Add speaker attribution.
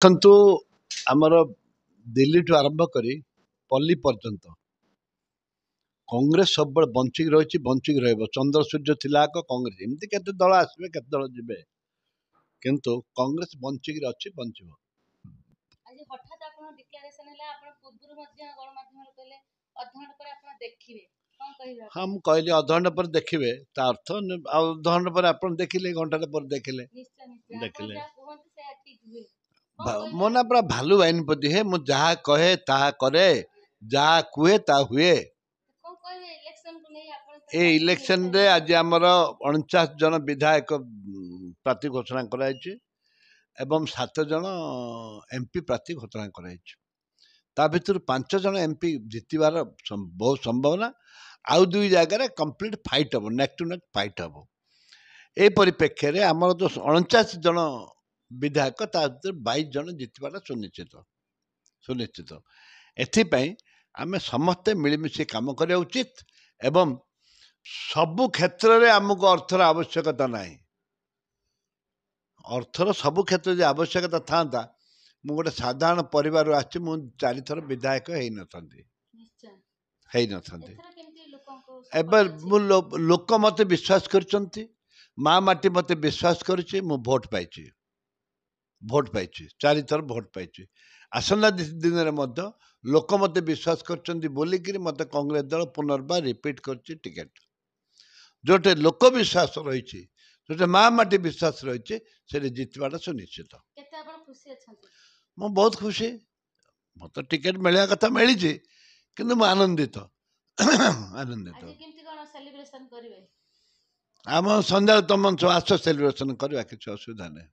Speaker 1: ଦେଖନ୍ତୁ ଆମର ଦିଲ୍ଲୀଠୁ ଆରମ୍ଭ କରି ପଲ୍ଲୀ ପର୍ଯ୍ୟନ୍ତ କଂଗ୍ରେସ ସବୁବେଳେ ବଞ୍ଚିକି ରହିଛି, ବଞ୍ଚିକି ରହିବ। ଚନ୍ଦ୍ର ସୂର୍ଯ୍ୟ ଥିଲା ଆଗ କଂଗ୍ରେସ, ଏମିତି କେତେ ଦଳ ଆସିବେ, କେତେ ଦଳ ଯିବେ, କିନ୍ତୁ କଂଗ୍ରେସ ବଞ୍ଚିକି ଅଛି, ବଞ୍ଚିବ।
Speaker 2: ଆଜି ହଠାତ୍ ଆପଣ ଡିକ୍ଲାରେସନ ହେଲା, ଆପଣ ପୂର୍ବରୁ ମଧ୍ୟ ଗଣମାଧ୍ୟମରେ କହିଲେ ଅଧଘଣ୍ଟା ପରେ ଆପଣ ଦେଖିବେ, କଣ କହିବେ?
Speaker 1: ହଁ, ମୁଁ କହିଲି ଅଧଘଣ୍ଟା ପରେ ଦେଖିବେ, ତା ଅର୍ଥ ଆଉ ଅଧଘଣ୍ଟା ପରେ ଆପଣ ଦେଖିଲେ, ଘଣ୍ଟାଟେ ପରେ ଦେଖିଲେ, ଦେଖିଲେ ମୋ ନା ପୁରା ଭାଲୁ ବାହିନୀପତି ହେ। ମୁଁ ଯାହା କହେ ତାହା କରେ, ଯାହା କୁହେ ତାହା ହୁଏ। ଏ ଇଲେକ୍ସନରେ ଆଜି ଆମର 49 ଜଣ ବିଧାୟକ ପ୍ରାର୍ଥୀ ଘୋଷଣା କରାଯାଇଛି ଏବଂ 7 ଜଣ ଏମ୍ପି ପ୍ରାର୍ଥୀ ଘୋଷଣା କରାଯାଇଛି। ତା ଭିତରୁ 5 ଜଣ ଏମ୍ପି ଜିତିବାର ବହୁତ ସମ୍ଭାବନା, ଆଉ 2 ଜାଗାରେ କମ୍ପ୍ଲିଟ୍ ଫାଇଟ୍ ହେବ, ନେକ୍ ଟୁ ନେକ୍ ଫାଇଟ୍ ହେବ। এই ପରିପ୍ରେକ୍ଷୀରେ ଆମର ଯେଉଁ 49 ଜଣ ବିଧାୟକ, ତା ଭିତରୁ 22 ଜଣ ଜିତିବାଟା ସୁନିଶ୍ଚିତ। ଏଥିପାଇଁ ଆମେ ସମସ୍ତେ ମିଳିମିଶି କାମ କରିବା ଉଚିତ ଏବଂ ସବୁ କ୍ଷେତ୍ରରେ ଆମକୁ ଅର୍ଥର ଆବଶ୍ୟକତା ନାହିଁ। ଅର୍ଥର ସବୁ କ୍ଷେତ୍ରରେ ଯଦି ଆବଶ୍ୟକତା ଥାନ୍ତା, ମୁଁ ଗୋଟେ ସାଧାରଣ ପରିବାରରୁ ଆସିଛି, ମୁଁ 4 ଥର ବିଧାୟକ ହେଇନଥାନ୍ତି। ଏବେ ଲୋକ ମୋତେ ବିଶ୍ୱାସ କରିଛନ୍ତି, ମା ମାଟି ମୋତେ ବିଶ୍ୱାସ କରିଛି, ମୁଁ ଭୋଟ ପାଇଛି, 4 ଥର ଭୋଟ ପାଇଛି। ଆସନ୍ତା ଦିନରେ ମଧ୍ୟ ଲୋକ ମୋତେ ବିଶ୍ୱାସ କରିଛନ୍ତି ବୋଲିକିରି ମୋତେ କଂଗ୍ରେସ ଦଳ ପୁନର୍ବାର ରିପିଟ୍ କରିଛି ଟିକେଟ୍। ଯୋଉଠି ଲୋକ ବିଶ୍ୱାସ ରହିଛି, ଯୋଉଠି ମା ମାଟି ବିଶ୍ୱାସ ରହିଛି, ସେଠି ଜିତିବାଟା ସୁନିଶ୍ଚିତ। ମୁଁ ବହୁତ ଖୁସି, ମୋତେ ଟିକେଟ୍ ମିଳିବା କଥା ମିଳିଛି, କିନ୍ତୁ ମୁଁ ଆନନ୍ଦିତ। ଆମ ସନ୍ଧ୍ୟାବେଳେ ତମ ଆସ ସେଲିବ୍ରେସନ କରିବା, କିଛି ଅସୁବିଧା ନାହିଁ।